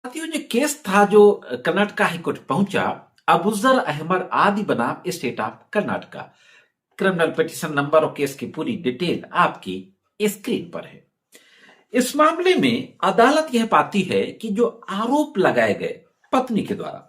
साथियों, जो केस था जो कर्नाटका हाईकोर्ट पहुंचा, अबुजर अहमद आदि बनाम state of Karnataka. Criminal petition number और केस की पूरी डिटेल आपकी स्क्रीन पर है। इस मामले में अदालत यह पाती है कि जो आरोप लगाए गए पत्नी के द्वारा,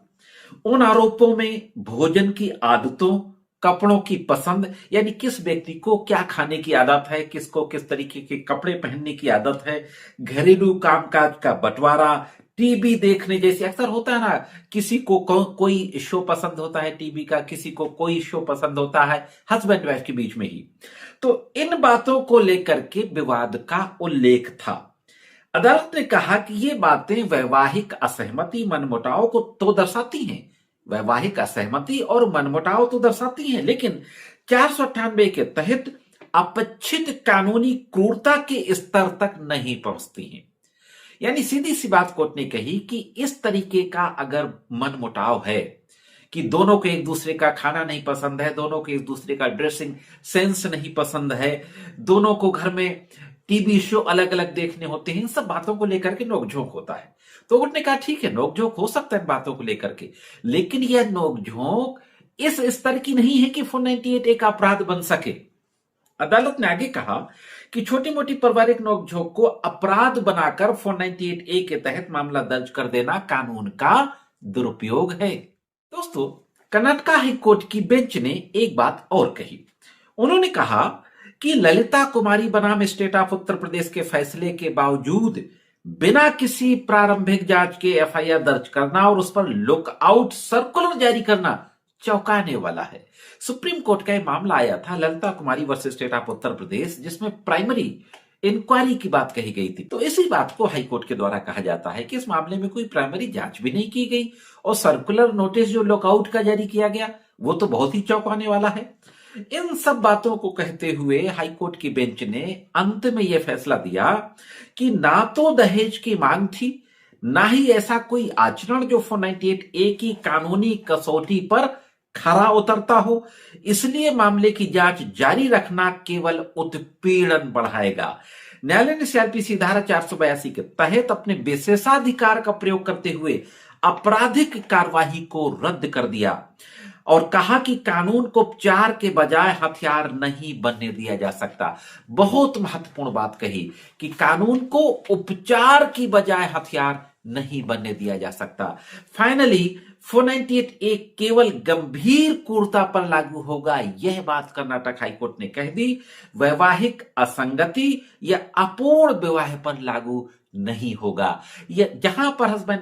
उन आरोपों में भोजन की आदतों, कपड़ों की पसंद, यानी किस व्यक्ति को क्या खाने की आदत है, किसको किस तरीके के कपड़े पहनने की आदत है, घरेलू कामकाज का बंटवारा, टीवी देखने जैसे अक्सर होता है ना, किसी को कोई शो पसंद होता है टीवी का, किसी को कोई शो पसंद होता है, हस्बैंड वाइफ के बीच में ही। तो इन बातों को लेकर के विवाद का उल्लेख था। अदालत ने कहा कि ये बातें वैवाहिक असहमति, मनमुटाव को तो दर्शाती हैं, वैवाहिक असहमति और मनमुटाव तो दर्शाती हैं, लेकिन 498 के तहत अपच्छिद कानूनी क्रूरता के स्तर तक नहीं पहुंचती हैं। यानी सीधी सी बात कोर्ट ने कही कि इस तरीके का अगर मनमुटाव है कि दोनों को एक दूसरे का खाना नहीं पसंद है, दोनों को एक दूसरे का ड्रेसिंग सेंस नहीं पसंद है, दोनों को घर में टीवी शो अलग अलग देखने होते हैं, इन सब बातों को लेकर के नोकझोंक होता है। तो उन्होंने कहा ठीक है, नोकझोंक हो सकता है इन बातों को लेकर के, लेकिन यह नोकझोंक इस स्तर की नहीं है कि 498 एक अपराध बन सके। अदालत ने आगे कहा कि छोटी मोटी पारिवारिक नोकझोंक को अपराध बनाकर 498 ए के तहत मामला दर्ज कर देना कानून का दुरुपयोग है। दोस्तों, कर्नाटका हाईकोर्ट की बेंच ने एक बात और कही। उन्होंने कहा कि ललिता कुमारी बनाम स्टेट ऑफ उत्तर प्रदेश के फैसले के बावजूद बिना किसी प्रारंभिक जांच के एफआईआर दर्ज करना और उस पर लुकआउट सर्कुलर जारी करना चौंकाने वाला है। सुप्रीम कोर्ट का यह मामला आया था ललिता कुमारी versus state of Uttar Pradesh, जिसमें प्राइमरी इंक्वायरी की बात कही गई थी। तो इसी बात को हाईकोर्ट के द्वारा कहा जाता है कि इस मामले में कोई प्राइमरी जांच भी नहीं की गई और सर्कुलर नोटिस जो लुकआउट का जारी किया गया वो तो बहुत ही चौंकाने वाला है। इन सब बातों को कहते हुए हाईकोर्ट की बेंच ने अंत में यह फैसला दिया कि ना तो दहेज की मांग थी, ना ही ऐसा कोई आचरण जो 498 ए की कानूनी कसौटी पर खरा उतरता हो, इसलिए मामले की जांच जारी रखना केवल उत्पीड़न बढ़ाएगा। न्यायालय ने सीआरपीसी धारा 482 के तहत अपने विशेषाधिकार का प्रयोग करते हुए आपराधिक कार्यवाही को रद्द कर दिया और कहा कि कानून को उपचार के बजाय हथियार नहीं बनने दिया जा सकता। बहुत महत्वपूर्ण बात कही कि कानून को उपचार की बजाय हथियार नहीं बनने दिया जा सकता। फाइनली 498 एक केवल गंभीर क्रूरता पर लागू होगा, यह बात कर्नाटक हाईकोर्ट ने कह दी। वैवाहिक असंगति या अपूर्ण विवाह पर लागू नहीं होगा। यह जहां पर हस्बैंड